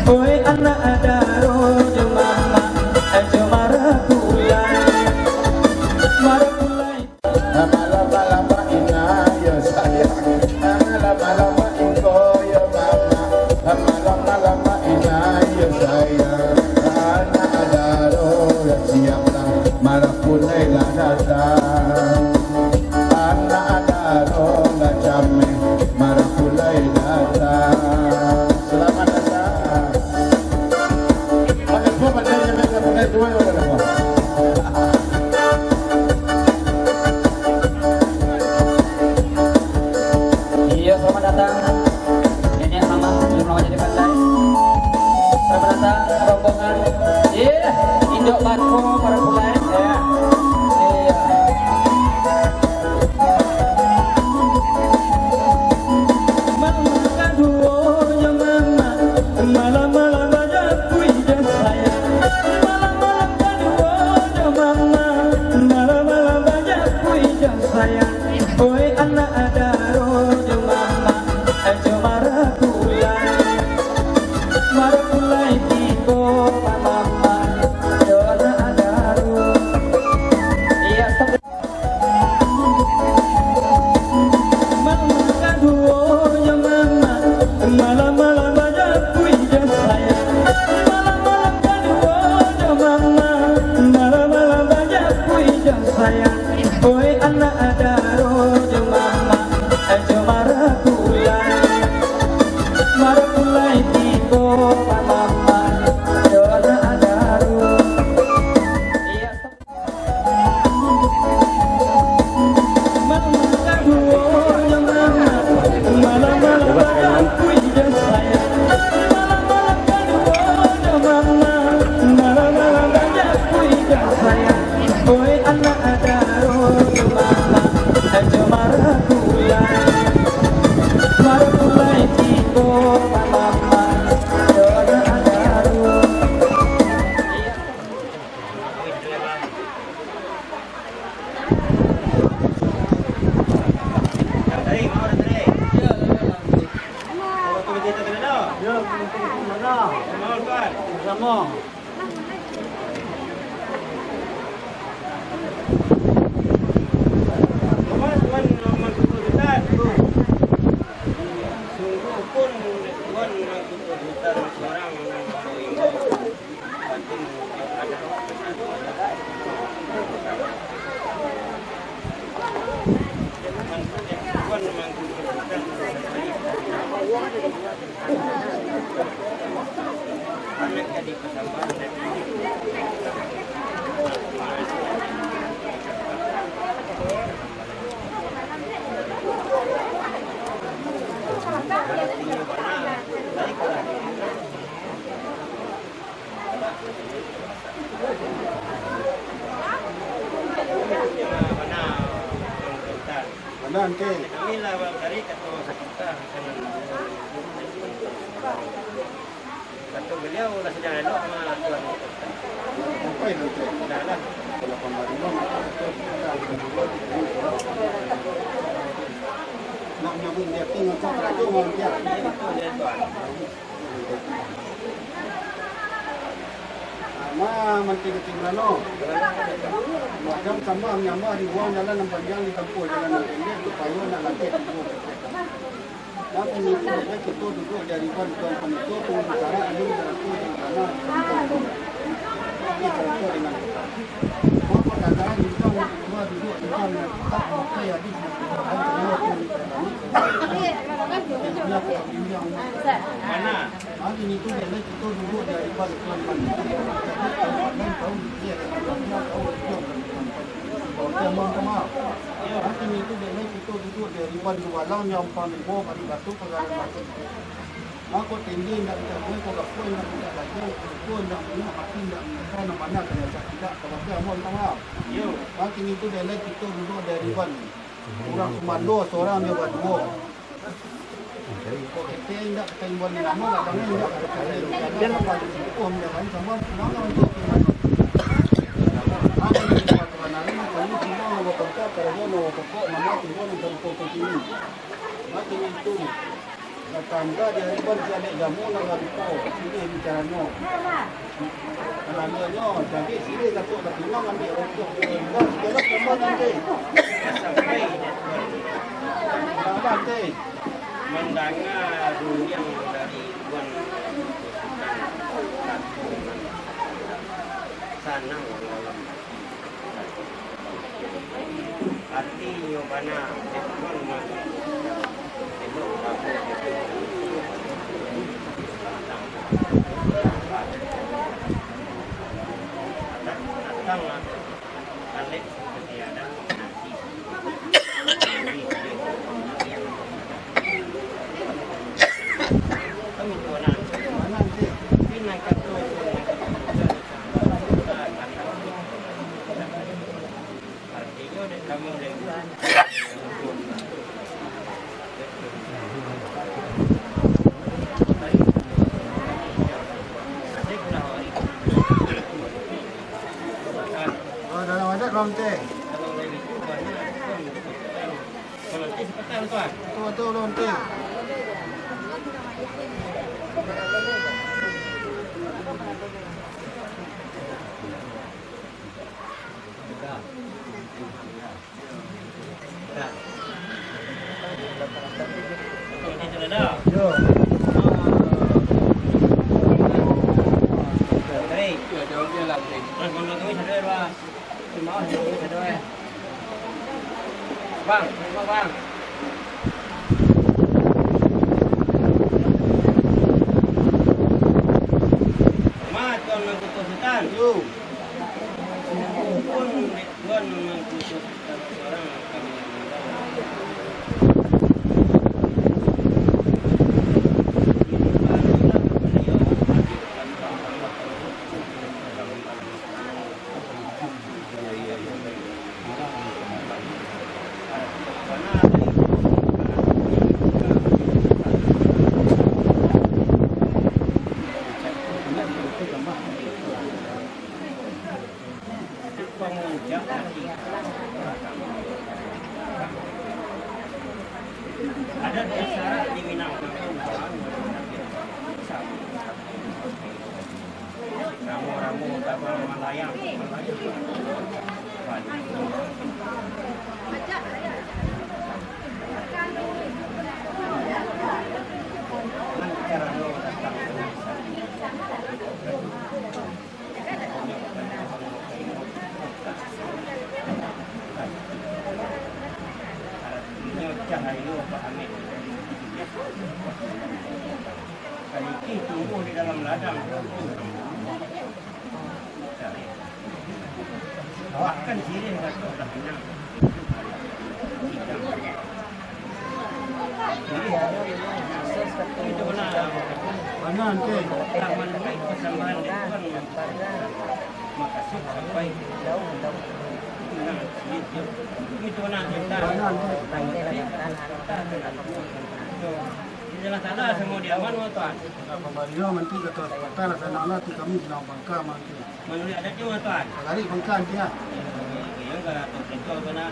Oi anak adaro jo mama jo marakulai marakulai lama-lama ina ya sayang, lama-lama ingo ya mama, lama-lama ina ya sayang, anak adaro ya siap lah, marakulai lah datang, anak adaro lah jameh, marakulai datang. Selamat datang. Pakai dua pandai pakai dua orang dua. iya selamat datang nenek mama belum lama jadi pandai selamat datang rombongan iya indok bantu marakulai ya iya mama kaduo ya mama malam-malam baca pujian saya malam-malam kaduo ya mama malam-malam baca pujian saya oi anak adaro jo mama jo marakulai marakulai tibo mama jo anak adaro iya mama kaduo ya mama malam-malam baca pujian saya malam-malam kaduo ya mama malam-malam baca pujian saya oi anak adaro jo mama jo marakulai marakulai tibo mama jo anak adaro iya mama kaduo ya mama malam-malam baca pujian saya malam-malam kaduo ya mama malam-malam baca pujian saya oi anak adaro jo mama jo marakulai marakulai tibo mama jo anak adaro iya Nanti Inilah dari ketua kita kata beliau lah sedang elok sama tuan. apa itu? Dah lah. Kalau pemerintah nak nyambung dia tinggal cakap tu orang dia. Itu dia tuan. Ma manti ketinggalan no. Macam sama nyambah di buang jalan yang panjang di kampung jalan yang pendek supaya nak lanjut itu. Tapi ni tu dia kita duduk dari tuan itu tu bicara ini berarti di mana ini berarti dengan apa kata ni tu dua duduk di sana tak apa ya di Mana? Hari ni tu dia kita duduk dari tuan itu. Nanti itu dia kita duduk dari walau yang paling bawah pada batu pegawai batu. Aku tinggi nak kita kau kau nak kita lagi kau nak nak hati nak mana mana kena tidak kalau dia mau tahu. Yo. Nanti itu dia kita duduk dari orang komando seorang dia buat dua. Kau kita tidak kain buat nama lah kami tidak ada apa itu om dia kan semua nama untuk Tangga dia ribuan sialik jamu nang gariko. Sini bicara no. Alamnya jadi sini satu ketimang ambil untuk dah segala tambah nanti. Sampai Tambah nanti. mendengar yang dari Tuan Sanang arti nyobana Tuan datang balik tiada nanti kami tuanan Mana nanti? pinang katu artinya dek kami lagi Oh, dalam adat lonte. kalau lagi itu banyak kalau nanti seperti tuan Tu lonte. Yo. Jauh dia lah. Bang, bang. Tuan mengkutus hutan. Yo. Pun Tuan mengkutus orang kami ada dasar di Minang. Ramu-ramu kapal melayang. Cahayu Pak Amin. Kaliki tumbuh di dalam ladang. Bahkan sirih Datuk dah Minang. Itu benar. Mana nanti? Tak menemui persambahan Tuan. Makasih sampai jauh. Itu benar. Mana nanti? Jelas salah semua dia mana tuan. Pembario nanti kata patah sana anak tu kami bilang bangka nanti. Menurut adatnya mana tuan. Kali bangka dia. Yang kalau itu benar.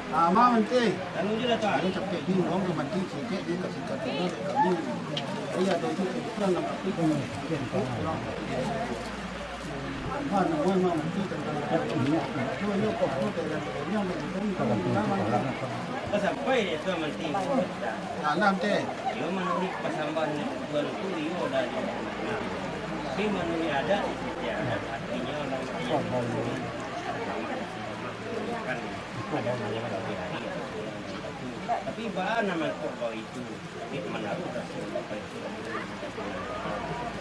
Ama nanti. Lalu je lah tuan. Ada capek di orang tu mati sikit dia kasih kata dia kami. Dia ada tu kurang nak pergi kami. Mana boleh mati tentang dia. Tu yo kok dalam dunia ni kan Sampai dia tuan mati. Nah, nanti. Dia menurut persambahan Tuan tu dia dah. Tapi menurut adat dia ada artinya orang tapi bahan nama kau itu di mana sudah sampai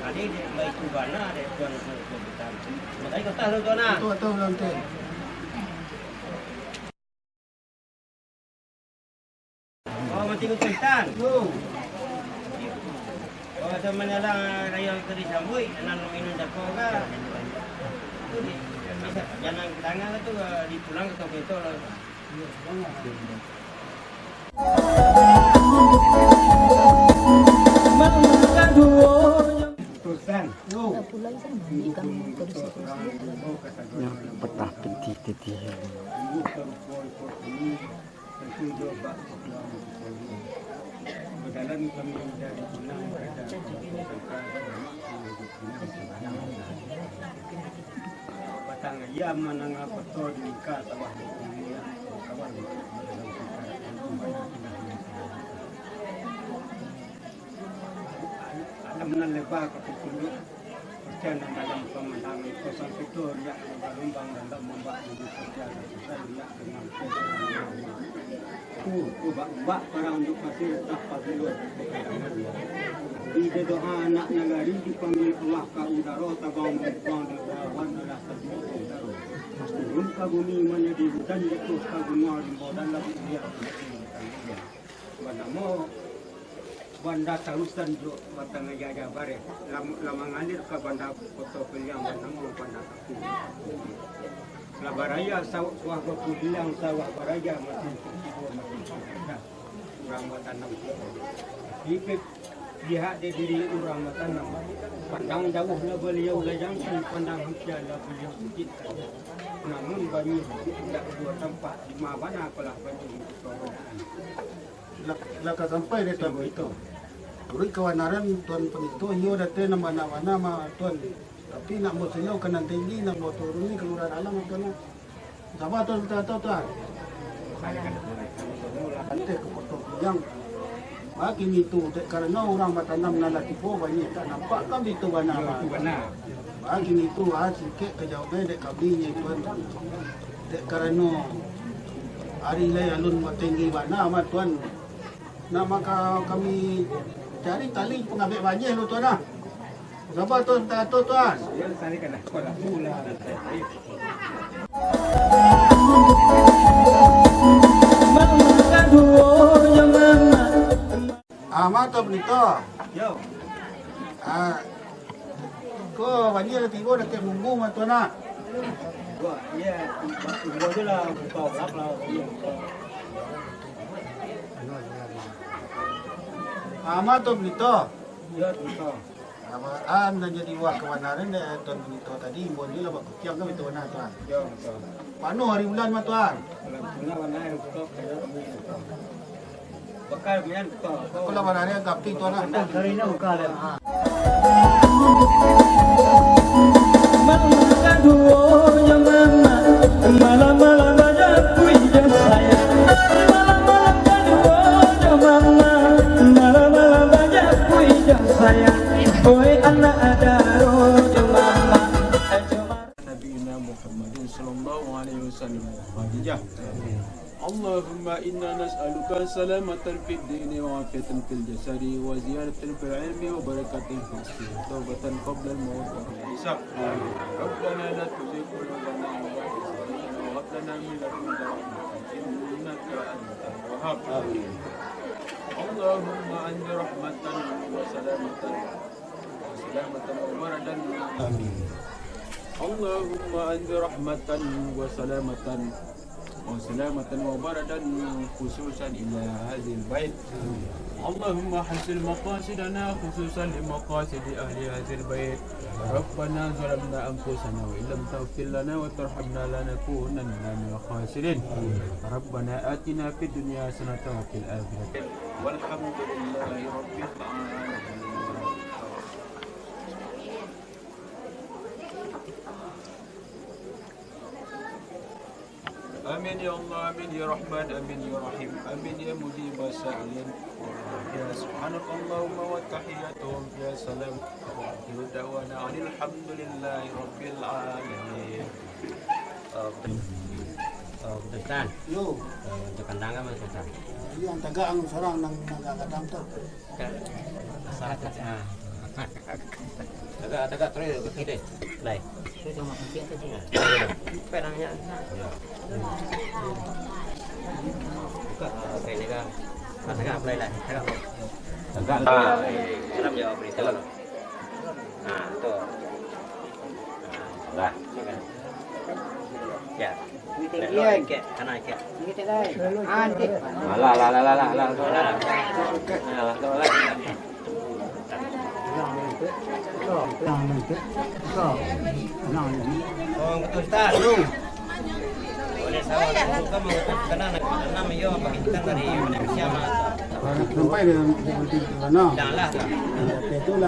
ada di baik itu bana ada tuan kita makanya kau tahu tuan ah Tu nanti. oh mati kau hutan Tu. oh sama nyalang raya keri sambui nan minum dapat ka jangan tangan tu dipulang ke toko lah. Yang petah peti-peti. tujuh bab berjalan kami dari Penang pada batang ia menang apa tu di kata bahwa kawan alam lebar ke petunjuk perjalanan dalam pemandangan kosan Victoria berlumbang dalam membuat hidup perjalanan Australia dengan bak para untuk pasir dapat luar di doa anak negari dipanggil Allah ka udara tabang buang di bawah adalah satu udara turun ke bumi menjadi hujan jatuh ke gunung di bawah dalam dia bernama Banda Tarusan jo batang jaja bare lama ngalir ke banda foto pilihan bernama Banda Kapu Labaraya sawah baku bilang sawah baraya masih orang matanam hikip pihak di diri orang matanam pandang jauh lah beliau lajangkan pandang hujah lah beliau sedikit namun banyak tidak dua tempat di mana apalah banyak laka sampai dia tahu itu. Urut kewanaran tuan penito yo date nama tuan. Tapi nak buat senyum kena tinggi nak buat turun ni keluar alam tuan. Sama tuan tahu tuan. Ante ke potong yang makin itu karena orang bertanam nala tipu banyak tak nampak kan itu benar. Makin itu sikit kejauhan dek kabinya tuan. Dek karena hari lai alun buat tinggi mana amat tuan. Nah maka kami cari tali pengambil banjir lu tuan lah. Sabar tuan, tuan. Ya, saya kena sekolah pula. Mata berita. Yo. Kau banjir tiba dah tiap minggu mah tuan lah. Gua, ya, gua tu lah buka blog lah. Mata berita. Ya, buka. Dan jadi wah kewanaran dia tuan berita tadi. Imbon dia lah buat kukiang kan itu mana tuan. Ya, buka. Panu hari bulan mah tuan. Kalau tuna warna yang buka, kaya kami buka. Bakal biar buka. Aku lah mana dia kapi tuan lah. Hari ini buka lah. Malam-malam aja pujian saya. Malam-malam aja pujian saya. Oi anak ada rojo mama. نبينا محمد صلى الله عليه وسلم خديجة اللهم إنا نسألك سلامة في الدين وعافية في الجسد وزيادة في العلم وبركة في الرزق توبة قبل الموت والحساب ربنا لا تزغ قلوبنا بعد إذ هديتنا وهب لنا من لدنك رحمة إنك أنت الوهاب اللهم أنزل رحمة وسلامة وبردا اللهم أنزل رحمة وسلامة وبردا خصوصا إلى هذا البيت اللهم حسن مقاصدنا خصوصا لمقاصد أهل هذا البيت ربنا ظلمنا أنفسنا وإن لم تغفر لنا وترحمنا لنكونن من الخاسرين ربنا آتنا في الدنيا حسنة وفي الآخرة والحمد لله رب العالمين. آمين يا الله آمين يا رحمن آمين يا رحيم آمين يا مجيب السائلين يا سبحانك اللهم وتحياتهم يا سلام ودعوانا عن الحمد لله رب العالمين. Ustaz, Yo, untuk kandangan mas Ustaz. yang tagak ang sarang nang nagakadam to. Tagak terus ke kiri. Lai. Itu cuma kaki aja sih. Pedangnya. Ya. Buka ini kan. Tagak play lah. Tagak. Salam jawab berita. Nah, tu. Lah. Ya. Lah, ke kanan ke. Oh, betul Ustaz. Boleh pesawat itu kan mengutuk karena meyo pakitan dari Malaysia mah. Sampai dengan di mana? Dah lah. Itulah